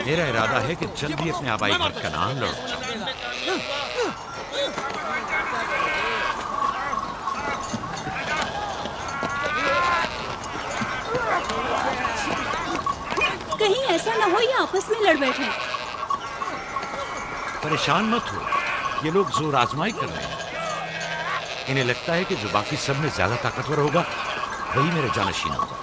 मेरा इरादा है कि जल्दी अपने आबाई घर कनान लौट जाऊं। कहीं ऐसा ना हो ये आपस में लड़ बैठे। परेशान मत हो, ये लोग जोर आजमाई कर रहे हैं। इन्हें लगता है कि जो बाकी सब में ज्यादा ताकतवर होगा वही मेरे जानशीन होगा।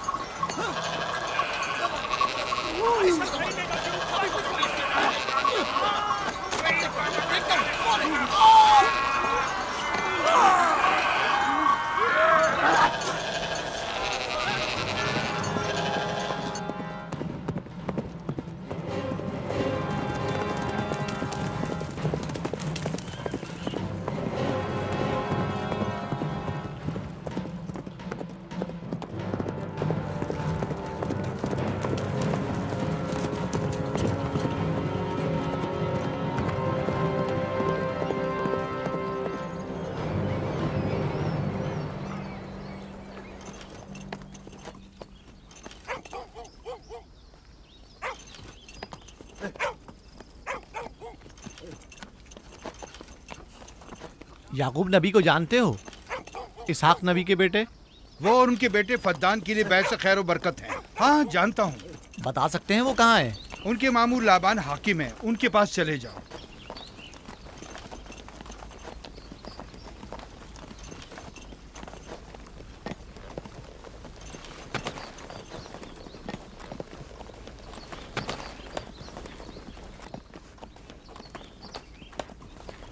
याकूब नबी को जानते हो? इसहाक नबी के बेटे। वो और उनके बेटे फद्दान के लिए बैत से खैर व बरकत है। हाँ जानता हूँ। बता सकते हैं वो कहाँ है? उनके मामू लाबान हाकिम है, उनके पास चले जाओ।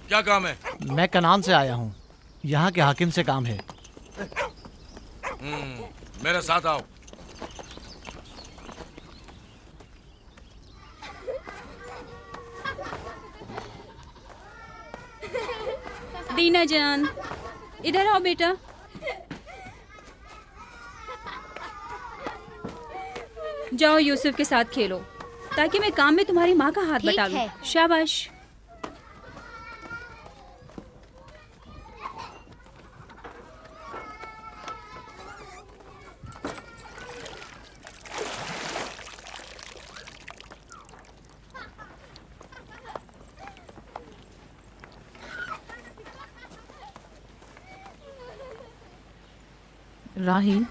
क्या काम है? मैं कनान से आया हूँ, यहाँ के हाकिम से काम है। मेरे साथ आओ। दीना जान, इधर आओ बेटा। जाओ यूसुफ के साथ खेलो, ताकि मैं काम में तुम्हारी माँ का हाथ बटा लूं। शाबाश। राहील,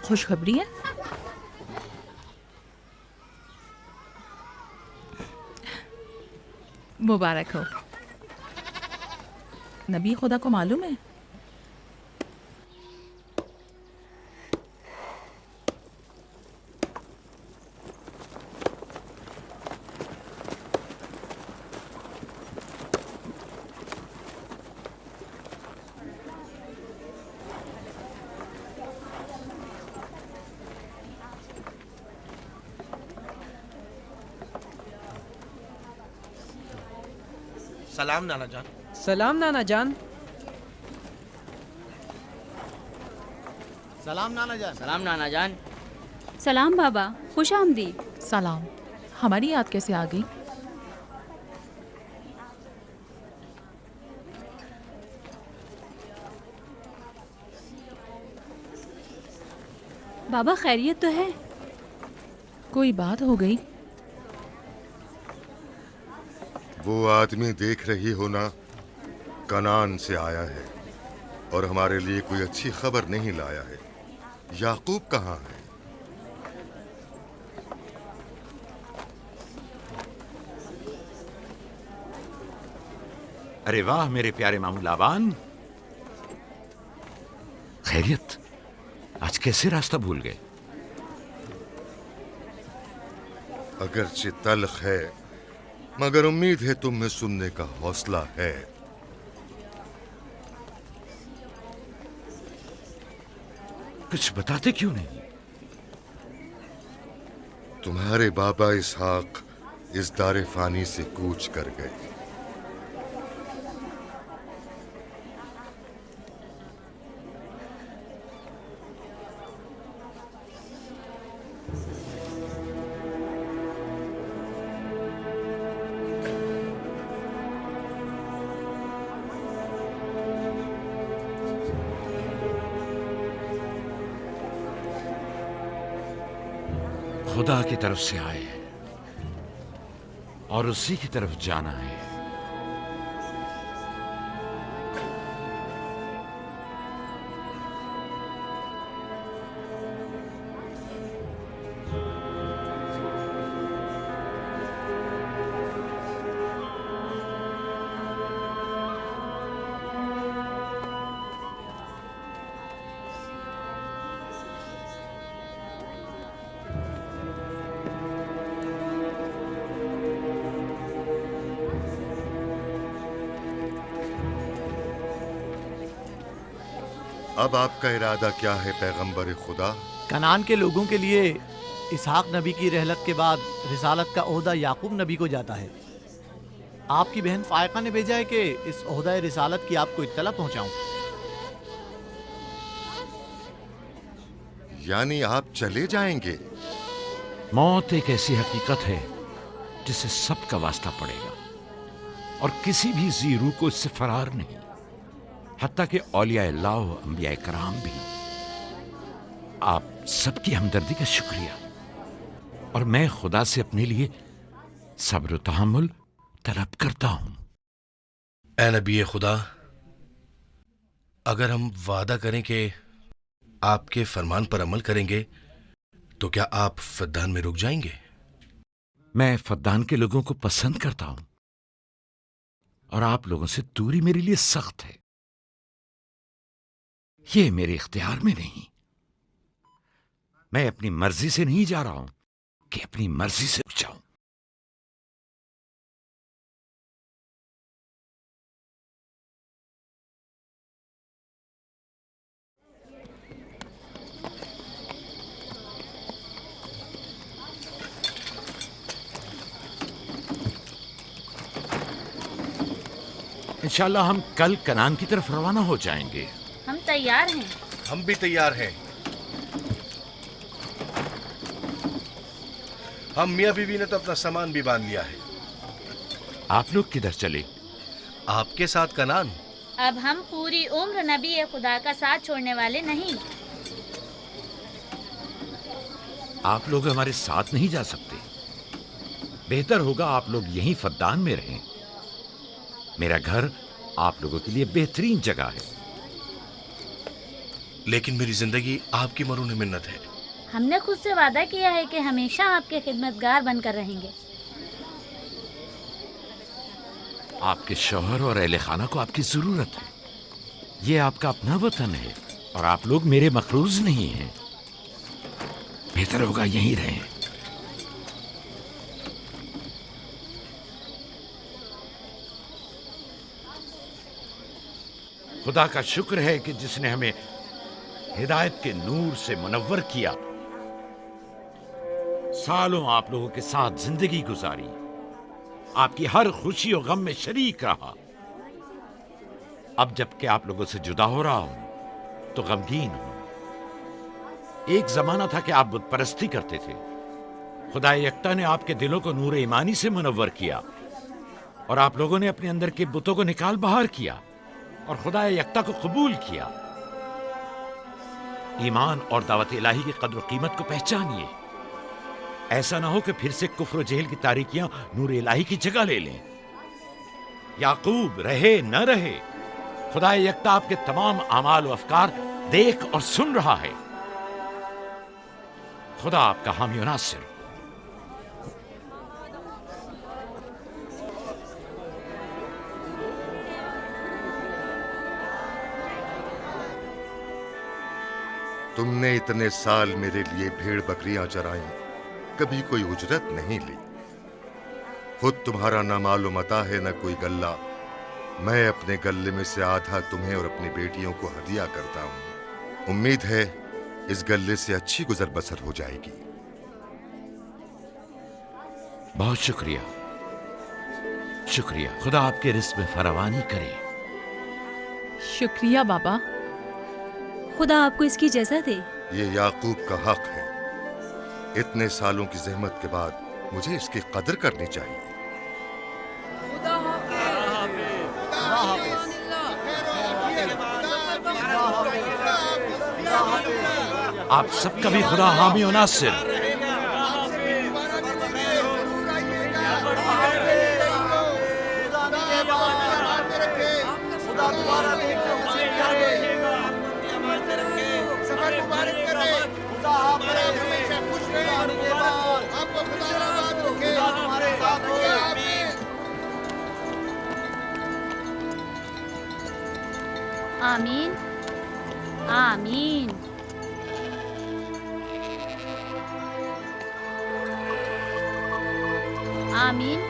खुशखबरी है? मुबारक हो। नबी खुदा को मालूम है? सलाम नाना जान। सलाम नाना जान। सलाम नाना जान। सलाम नाना जान। सलाम बाबा, खुश आमदीद। सलाम। हमारी याद कैसे आ गई? बाबा खैरियत तो है? कोई बात हो गई? वो आदमी देख रही हो ना, कनान से आया है और हमारे लिए कोई अच्छी खबर नहीं लाया है। याकूब कहाँ है? अरे वाह मेरे प्यारे मामू लाबान, खैरियत? आज कैसे रास्ता भूल गए? अगरचे तल्ख है, मगर उम्मीद है तुम में सुनने का हौसला है। कुछ बताते क्यों नहीं? तुम्हारे बाबा इसहाक इस दारे फानी से कूच कर गए। खुदा की तरफ से आए। और उसी की तरफ जाना है। अब आपका इरादा क्या है पैगंबर खुदा? कनान के लोगों के लिए इसहाक नबी की रहलत के बाद रिसालत का ओहदा याकूब नबी को जाता है। आपकी बहन फायका ने भेजा है कि इस ओहदा रिसालत की आपको इत्तला पहुंचाऊं। यानी आप चले जाएंगे? मौत एक ऐसी हकीकत है जिससे सबका वास्ता पड़ेगा और किसी भी जी रूह को इससे फरार नहीं, हत्ता कि औलिया अल्लाह व अंबिया कराम भी। आप सबकी हमदर्दी का शुक्रिया, और मैं खुदा से अपने लिए सब्र तहम्मुल तलब करता हूं। ए नबी खुदा, अगर हम वादा करें कि आपके फरमान पर अमल करेंगे तो क्या आप फद्दान में रुक जाएंगे? मैं फद्दान के लोगों को पसंद करता हूं और आप लोगों से दूरी मेरे लिए सख्त है। ये मेरे इख्तियार में नहीं। मैं अपनी मर्जी से नहीं जा रहा हूं कि अपनी मर्जी से रुक जाऊं। इंशाल्लाह हम कल कनान की तरफ रवाना हो जाएंगे। हम तैयार हैं। हम भी तैयार हैं। हम मियाँ बीवी ने तो अपना सामान भी बांध लिया है। आप लोग किधर चले? आपके साथ कनान। अब हम पूरी उम्र नबी खुदा का साथ छोड़ने वाले नहीं। आप लोग हमारे साथ नहीं जा सकते। बेहतर होगा आप लोग यहीं फद्दान में रहें। मेरा घर आप लोगों के लिए बेहतरीन जगह है। लेकिन मेरी जिंदगी आपकी मरून मिन्नत है। हमने खुद से वादा किया है कि हमेशा आपके खिदमतगार बनकर रहेंगे। आपके शौहर और अहले खाना को आपकी जरूरत है। ये आपका अपना वतन है और आप लोग मेरे मखरूज नहीं हैं। बेहतर होगा यहीं रहें। खुदा का शुक्र है कि जिसने हमें हिदायत के नूर से मुनव्वर किया। सालों आप लोगों के साथ जिंदगी गुजारी, आपकी हर खुशी और गम में शरीक रहा। अब जबकि आप लोगों से जुदा हो रहा हूं तो गमगीन हूं। एक जमाना था कि आप बुत परस्ती करते थे। खुदा यकता ने आपके दिलों को नूर ईमानी से मुनव्वर किया और आप लोगों ने अपने अंदर के बुतों को निकाल बाहर किया और खुदा यकता को कबूल किया। ईमान और दावत इलाही की कद्र कीमत को पहचानिए। ऐसा ना हो कि फिर से कुफ्र और जेहल की तारीकियां नूर इलाही की जगह ले लें। याकूब रहे न रहे, खुदा यकता आपके तमाम आमाल और अफकार देख और सुन रहा है। खुदा आपका हामी और नासिर। तुमने इतने साल मेरे लिए भेड़ बकरियां चराई, कभी कोई उजरत नहीं ली। खुद तुम्हारा ना मालूम अता है, न कोई गल्ला। मैं अपने गल्ले में से आधा तुम्हें और अपनी बेटियों को हदिया करता हूं। उम्मीद है इस गल्ले से अच्छी गुजर बसर हो जाएगी। बहुत शुक्रिया, शुक्रिया। खुदा आपके रिस्क में फरावानी करे। शुक्रिया बाबा। खुदा आपको इसकी जज़ा दे। ये याकूब का हक है। इतने सालों की जहमत के बाद मुझे इसकी कदर करनी चाहिए। आप सबका भी खुदा हामी और नासिर। आमीन आमीन। आमीन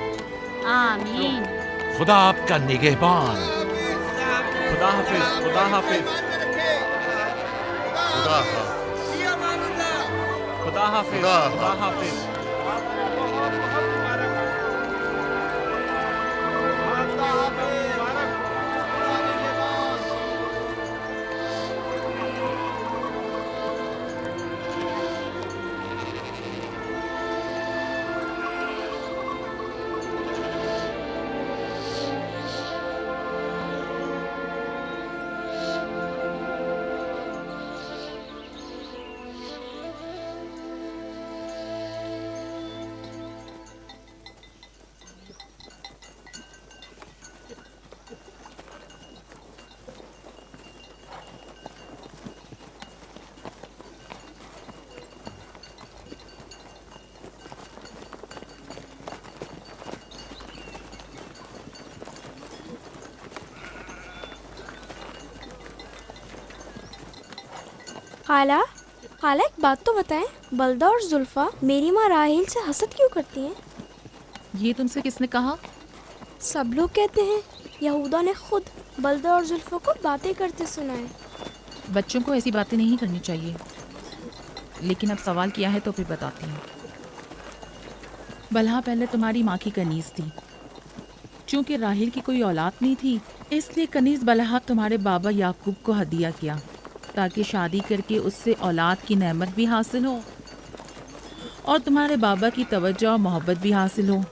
आमीन। खुदा आपका निगहबान। खुदा हाफिज, खुदा हाफिज, खुदा हाफिज। खुदा हाफिज, खुदा खुदा हाफिज। खाला, खाला एक बात तो बताएं, बलदा और जुल्फा मेरी माँ राहेल से हसद क्यों करती हैं? ये तुमसे किसने कहा? सब लोग कहते हैं यहूदा ने खुद बलदा और जुल्फा को बातें करते सुना है। बच्चों को ऐसी बातें नहीं करनी चाहिए, लेकिन अब सवाल किया है तो फिर बताती हूँ। बलहा पहले तुम्हारी माँ की कनीज थी। चूंकि राहेल की कोई औलाद नहीं थी, इसलिए कनीज बलहा तुम्हारे बाबा याकूब को हदिया किया, ताकि शादी करके उससे औलाद की नेमत भी हासिल हो और तुम्हारे बाबा की तवज्जो और मोहब्बत भी हासिल हो।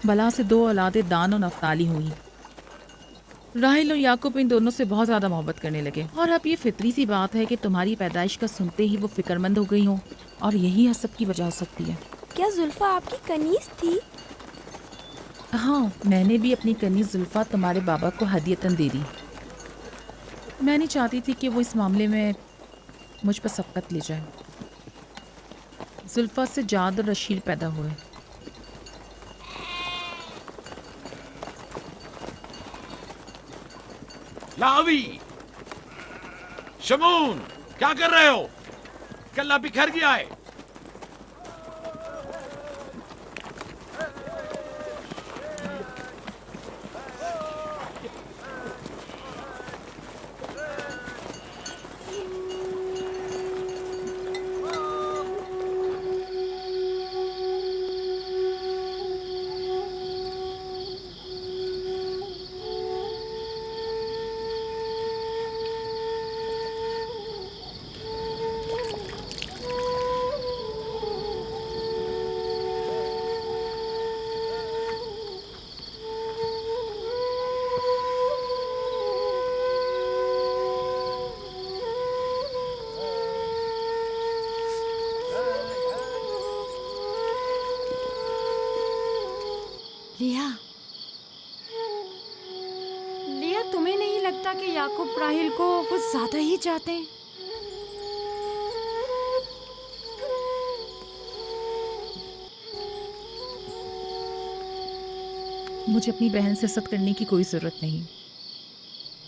बलहा से 2 औलादें दान और नफ्ताली हुई। राहेल और याकूब इन दोनों से बहुत ज़्यादा मोहब्बत करने लगे, और अब ये फितरी सी बात है कि तुम्हारी पैदाइश का सुनते ही वो फिक्रमंद हो गई हो, और यही हसद की वजह हो सकती है। क्या जुल्फा आपकी कनीज थी? हाँ, मैंने भी अपनी कनीज जुल्फा तुम्हारे बाबा को हदियतन दे दी। मैं नहीं चाहती थी कि वो इस मामले में मुझ पर सबकत ले जाए। जुल्फा से जाद और रशील पैदा हुए। लावी, शमून, क्या कर रहे हो? कल्ला बिखर गया है। लिया, लिया, तुम्हें नहीं लगता कि याकूब राहेल को कुछ ज्यादा ही चाहते हैं? मुझे अपनी बहन से हसद करने की कोई ज़रूरत नहीं।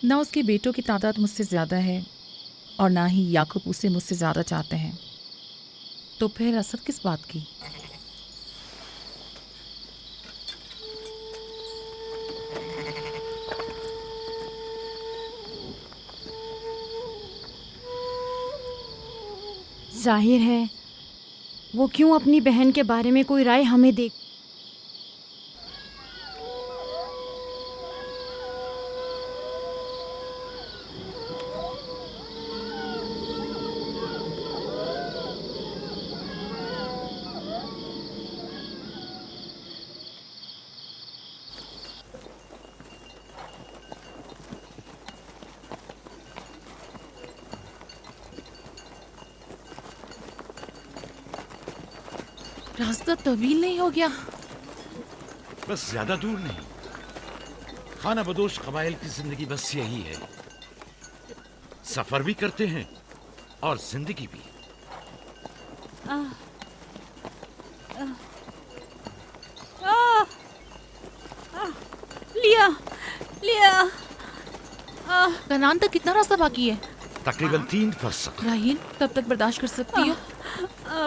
ना उसके बेटों की तादाद मुझसे ज़्यादा है और ना ही याकूब उसे मुझसे ज़्यादा चाहते हैं, तो फिर हसद किस बात की? जाहिर है वो क्यों अपनी बहन के बारे में कोई राय हमें दे। रास्ता तवील नहीं हो गया? बस ज्यादा दूर नहीं। खाना बदोश कबाइल की जिंदगी बस यही है, सफर भी करते हैं और जिंदगी भी। लिया, लिया, कनान तक कितना रास्ता बाकी है? तकरीबन 3 फरसख। राहील, तब तक बर्दाश्त कर सकती हो?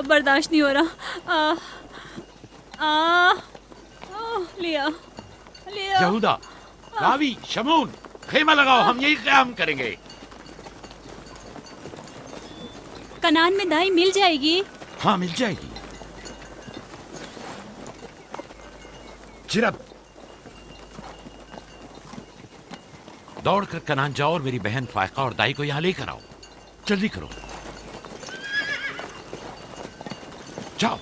बर्दाश्त नहीं हो रहा। लिया लिया। यहूदा, रावी, शमून, खेमा लगाओ, हम यही क़याम करेंगे। कनान में दाई मिल जाएगी? हाँ, मिल जाएगी। जिरब, दौड़कर कनान जाओ और मेरी बहन फायका और दाई को यहाँ लेकर आओ। जल्दी करो, जाओ।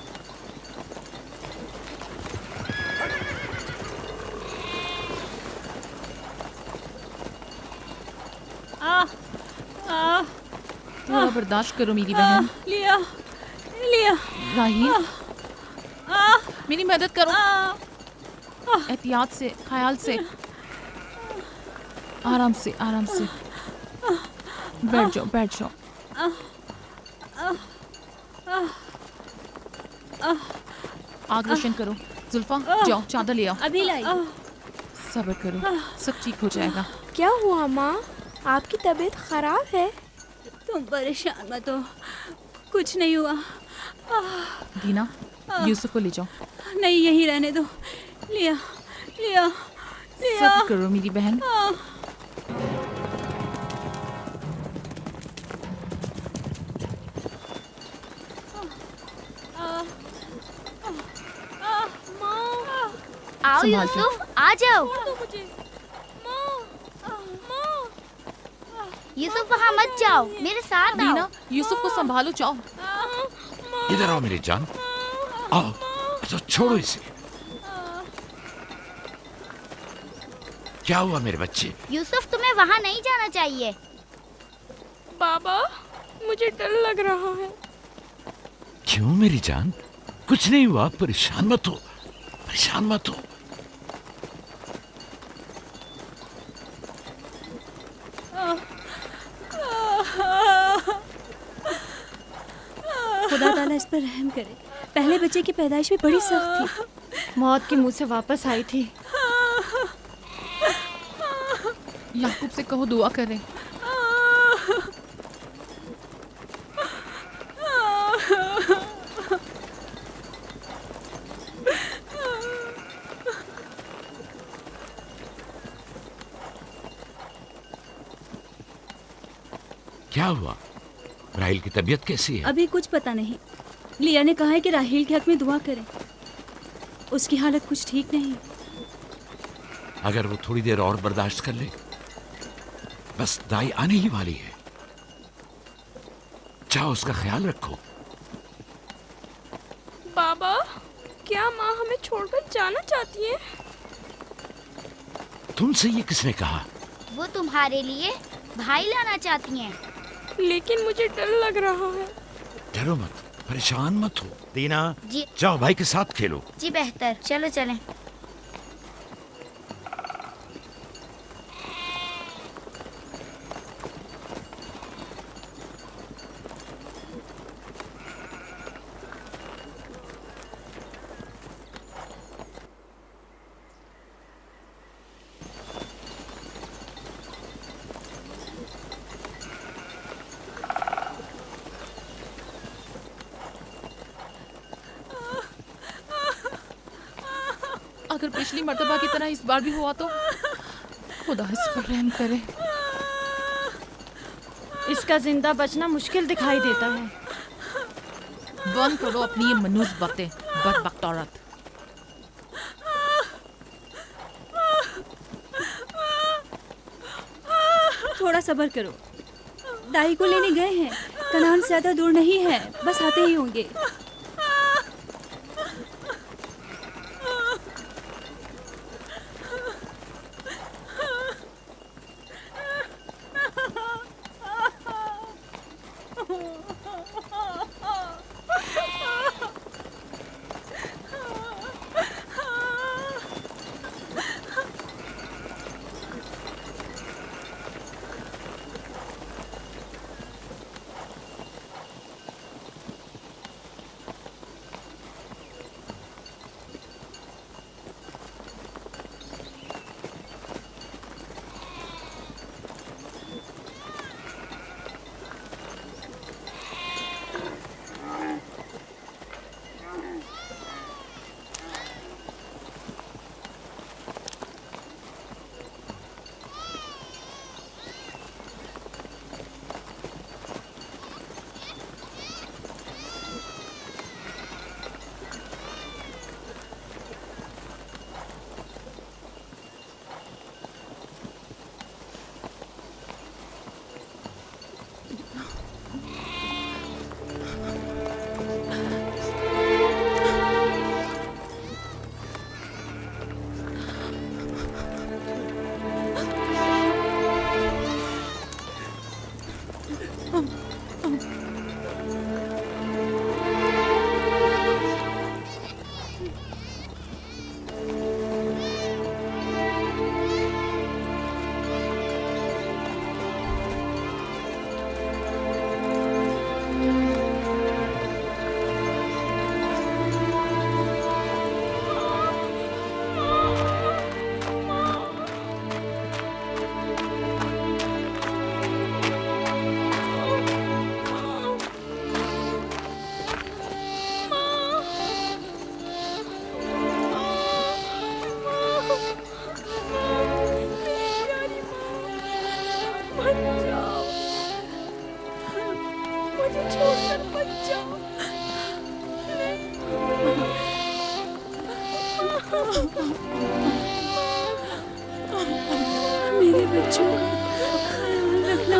थोड़ा बर्दाश्त करो मेरी बहन। लिया लिया। राहील, मेरी मदद करो। एहतियात से, ख्याल से, आराम से, आराम से। बैठ जाओ, बैठ जाओ। आग रोशन करो। जुल्फा, जाओ चादर ले आओ। अभी लाई। सब्र करो, सब ठीक हो जाएगा। क्या हुआ माँ? आपकी तबीयत खराब है? तुम परेशान मत हो, कुछ नहीं हुआ। दीना, यूसुफ को ले जाओ। नहीं, यहीं रहने दो। लिया लिया लिया। सब्र करो मेरी बहन। आओ संभाल के। यूसुफ, आ जाओ। यूसुफ वहाँ मत जाओ, मेरे साथ आओ। दीना, यूसुफ को संभालो, जाओ। इधर आओ मेरी जान, आओ। अच्छा, छोड़ो इसे। क्या हुआ मेरे बच्चे? यूसुफ, तुम्हें वहाँ नहीं जाना चाहिए। बाबा, मुझे डर लग रहा है। क्यों मेरी जान? कुछ नहीं हुआ, परेशान मत हो, परेशान मत हो। खुदा ताला इस पर रहम करे। पहले बच्चे की पैदाइश भी बड़ी सख्त थी, मौत के मुंह से वापस आई थी। याकूब से कहो दुआ करें। क्या हुआ? राहिल की तबीयत कैसी है? अभी कुछ पता नहीं। लिया ने कहा है कि राहील के हक में दुआ करें। उसकी हालत कुछ ठीक नहीं। अगर वो थोड़ी देर और बर्दाश्त कर ले, बस दाई आने ही वाली है। जाओ, उसका ख्याल रखो। बाबा, क्या माँ हमें छोड़कर जाना चाहती है? तुमसे ये किसने कहा? वो तुम्हारे लिए भाई लाना चाहती हैं। लेकिन मुझे डर लग रहा है। डरो मत, परेशान मत हो। दीना, जी। जाओ भाई के साथ खेलो। जी बेहतर, चलो चलें। अगर पिछली मर्तबा की तरह इस बार भी हुआ तो खुदा इस पर रहम करे। इसका जिंदा बचना मुश्किल दिखाई देता है। बंद करो अपनी ये मनूस बातें, बदबख्त औरत। थोड़ा सब्र करो, दाई को लेने गए हैं। कनान से ज्यादा दूर नहीं है, बस आते ही होंगे। मेरे बच्चों का ख्याल रखना,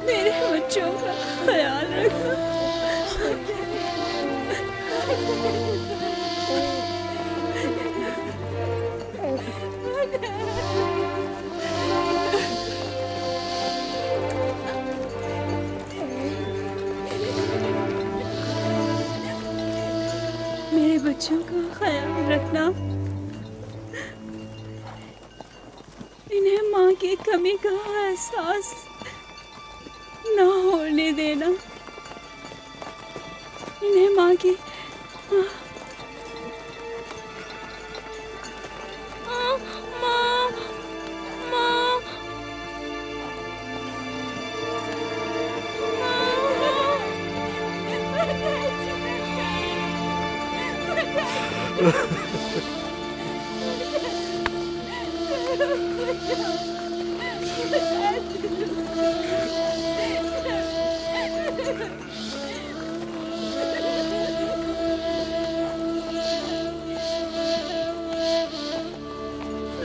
मेरे बच्चों का ख्याल रखना। मेरे बच्चों का ख्याल रखना, इन्हें माँ की कमी का एहसास ना होने देना, इन्हें माँ की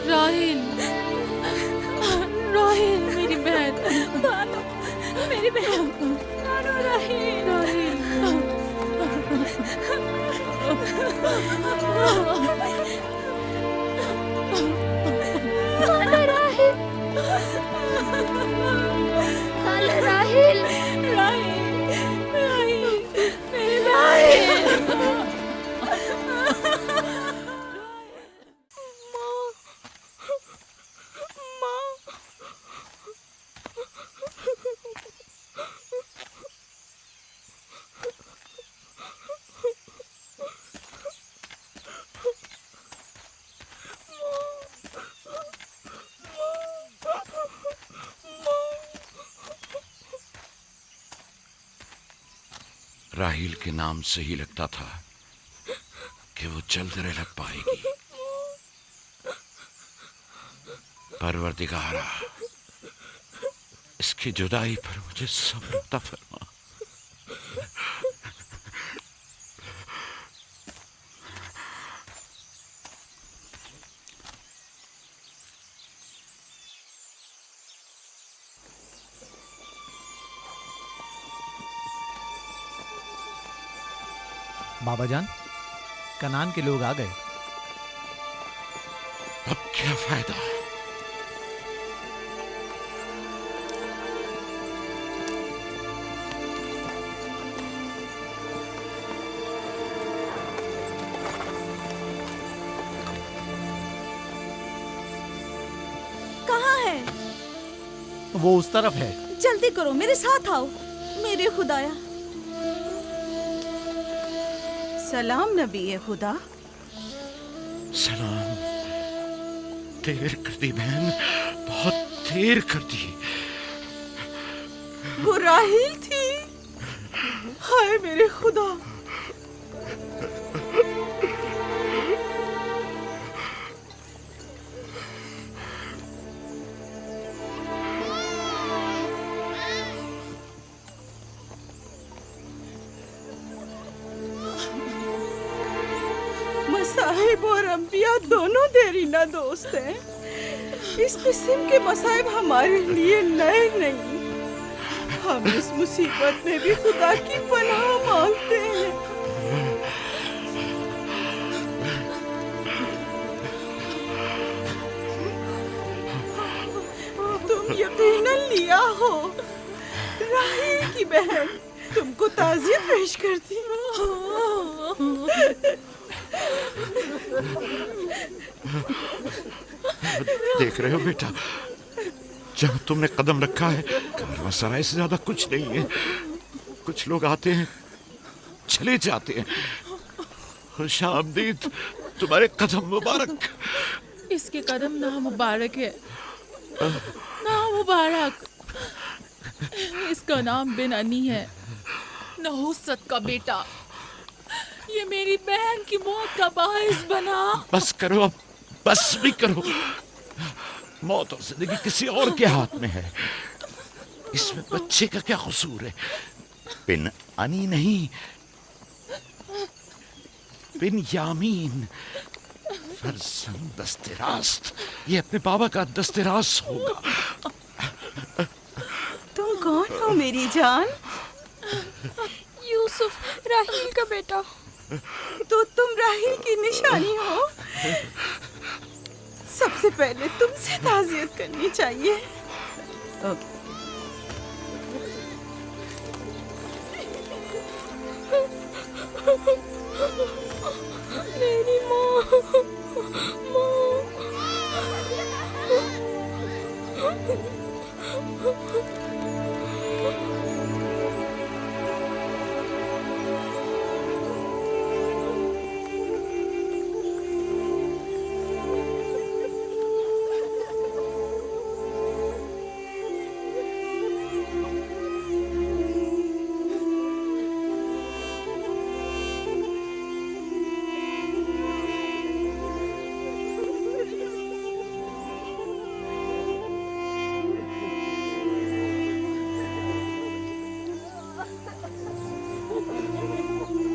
राहिल, राहिल मेरी बहन, बानो, मेरी बहन, बानो, राहिल, खाला राहिल, मेरे राहिल। राहील के नाम से ही लगता था कि वो जल्द लग पाएगी। परवरदिगारा, इसकी जुदाई पर मुझे सब्र अता फरमा। बाबा जान, कनान के लोग आ गए। अब क्या फायदा? कहाँ है? वो उस तरफ है। जल्दी करो, मेरे साथ आओ। मेरे खुदाया। सलाम नबी खुदा। सलाम। देर कर दी बहन, बहुत देर कर दी। वो राहिल थी। हाय मेरे खुदा। मसाहिब और अंबिया दोनों देरीना दोस्त हैं। इस किस्म के मसाइब हमारे लिए नए नहीं। हम इस मुसीबत में भी खुदा की पनाह मांगते हैं। तुम यकीनन लिया हो। राहिल की बहन तुमको ताज़ियत पेश करती। देख रहे हो बेटा, जब तुमने कदम रखा है, कारवांसराय से ज्यादा कुछ नहीं है। कुछ लोग आते हैं, चले जाते हैं। खुशामदीद तुम्हारे कदम मुबारक। इसके कदम ना मुबारक है, ना मुबारक। इसका नाम बिन अनी है, नहुसत का बेटा। ये मेरी बहन की मौत का बाइस बना। बस करो अब, बस भी करो। मौत और जिंदगी किसी और के हाथ में है। इसमें बच्चे का क्या कसूर है? बिन अनी नहीं, बिन्यामीन फरजंद दस्तरास्त, ये अपने बाबा का दस्तरास होगा। तुम कौन हो मेरी जान? यूसुफ, राहील का बेटा। तो तुम राहील की निशानी हो। सबसे पहले तुमसे ताज़ियत करनी चाहिए। ओके। मेरी माँ।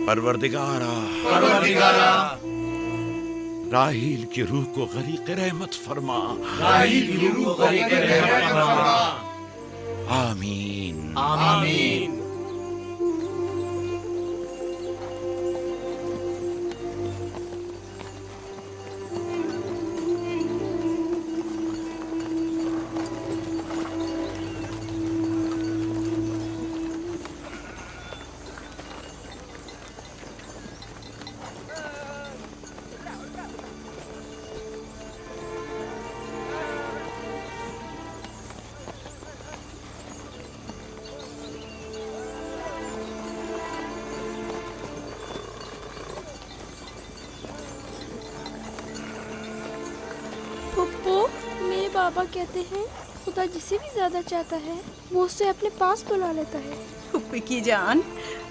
परवरदिगारा, राहील की रूह को गरीक़ रहमत फरमा। आमीन आमीन। मेरे बाबा कहते हैं खुदा जिसे भी ज्यादा चाहता है वो उसे अपने पास बुला लेता है। फुप्पी की जान,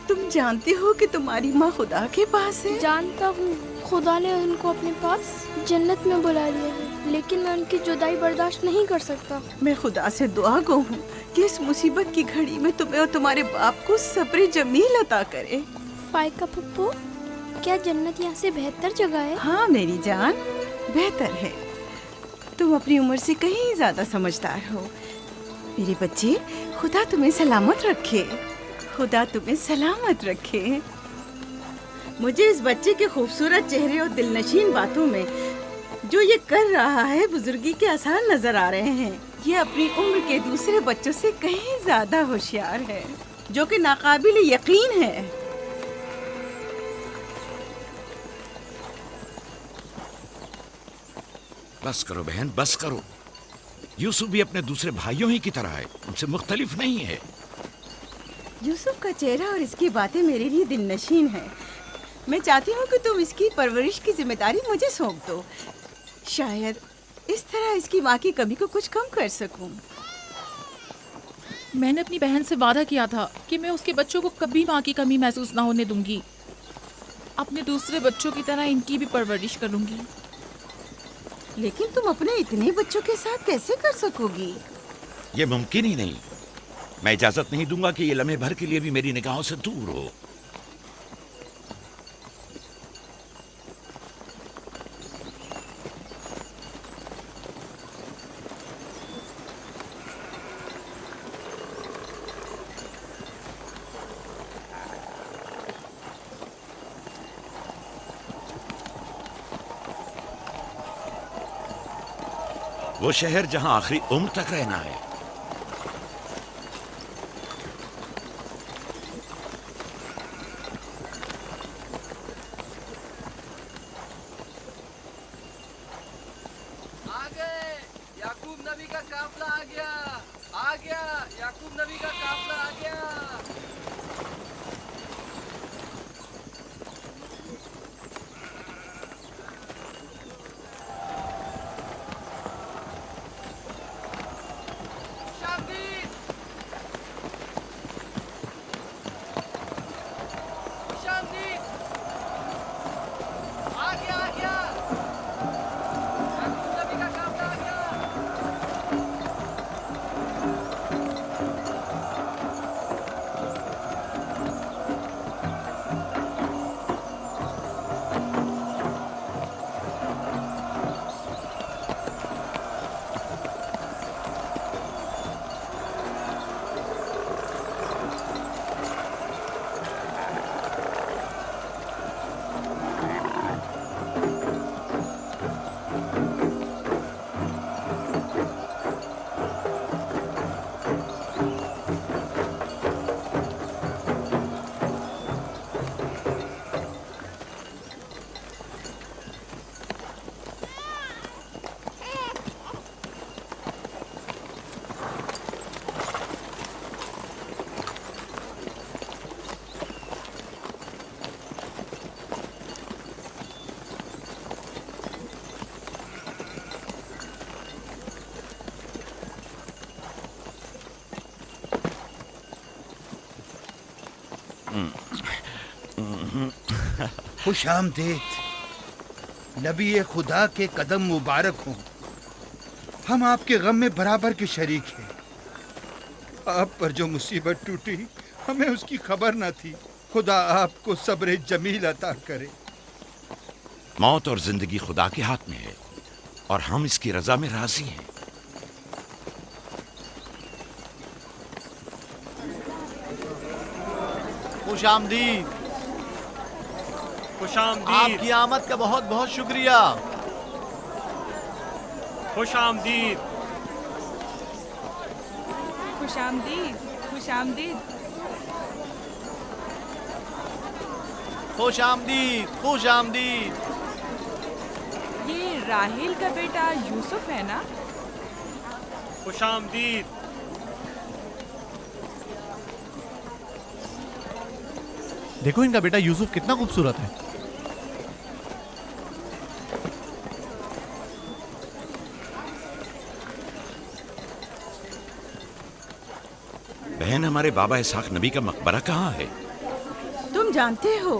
तुम जानती हो कि तुम्हारी माँ खुदा के पास है? जानता हूँ, खुदा ने उनको अपने पास जन्नत में बुला लिया है, लेकिन मैं उनकी जुदाई बर्दाश्त नहीं कर सकता। मैं खुदा से दुआ गो हूँ कि इस मुसीबत की घड़ी में तुम्हें और तुम्हारे बाप को सब्र जमील अता करे। फायका पप्पू, क्या जन्नत यहाँ से बेहतर जगह है? हाँ मेरी जान, बेहतर है। तुम अपनी उम्र से कहीं ज्यादा समझदार हो। मेरे बच्चे, खुदा तुम्हें सलामत रखे। खुदा तुम्हें सलामत रखे। मुझे इस बच्चे के खूबसूरत चेहरे और दिलनशीन बातों में जो ये कर रहा है बुजुर्गी के आसार नजर आ रहे हैं। ये अपनी उम्र के दूसरे बच्चों से कहीं ज्यादा होशियार है, जो कि नाकाबिल यकीन है। बस करो बहन, बस करो। यूसुफ भी अपने दूसरे भाइयों ही की तरह है, उनसे मुख्तलिफ नहीं है। यूसुफ का चेहरा और इसकी बातें मेरे लिए दिलनशीन है। मैं चाहती हूँ कि तुम इसकी परवरिश की जिम्मेदारी मुझे सौंप दो। शायद इस तरह इसकी माँ की कमी को कुछ कम कर सकूं। मैंने अपनी बहन से वादा किया था कि मैं उसके बच्चों को कभी माँ की कमी महसूस ना होने दूंगी। अपने दूसरे बच्चों की तरह इनकी भी परवरिश करूंगी। लेकिन तुम अपने इतने बच्चों के साथ कैसे कर सकोगी? ये मुमकिन ही नहीं। मैं इजाजत नहीं दूंगा कि ये लम्हे भर के लिए भी मेरी निगाहों से दूर हो। वो शहर जहां आखिरी उम्र तक रहना है। आ गए, याकूब नबी का काफला आ गया, आ गया, याकूब नबी का काफला आ गया। खुश आमदीद। नबी खुदा के कदम मुबारक हों। हम आपके गम में बराबर के शरीक हैं। आप पर जो मुसीबत टूटी हमें उसकी खबर न थी। खुदा आपको सब्र जमील अता करे। मौत और जिंदगी खुदा के हाथ में है और हम इसकी रजा में राजी हैं। खुश आमदीद। खुश आमदीद। आपकी आमद का बहुत बहुत शुक्रिया। खुश आमदीद। खुश आमदीद। खुश आमदीद। खुश आमदीद। खुश आमदीद। ये राहिल का बेटा यूसुफ है ना? खुश आमदीद। देखो इनका बेटा यूसुफ कितना खूबसूरत है। बहन, हमारे बाबा इसहाक नबी का मकबरा कहाँ है? तुम जानते हो,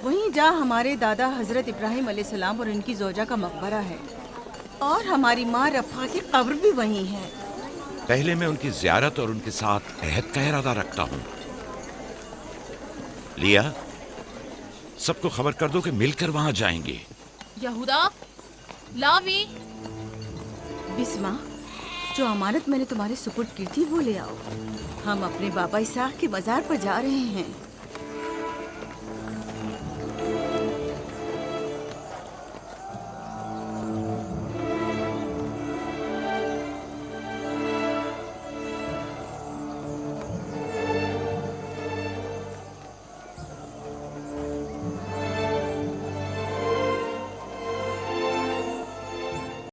वहीं जहाँ हमारे दादा हजरत इब्राहिम अलैहिस्सलाम और इनकी जोजा का मकबरा है, और हमारी माँ रफ़ा की कब्र भी वहीं है। पहले मैं उनकी ज़ियारत और उनके साथ अहद का इरादा रखता हूँ। लिया, सबको खबर कर दो कि मिलकर वहां जाएंगे। यहूदा, लावी। बिस्मा, जो अमानत मैंने तुम्हारे सुपुर्द की थी वो ले आओ। हम अपने बाबा इसहाक के मजार पर जा रहे हैं।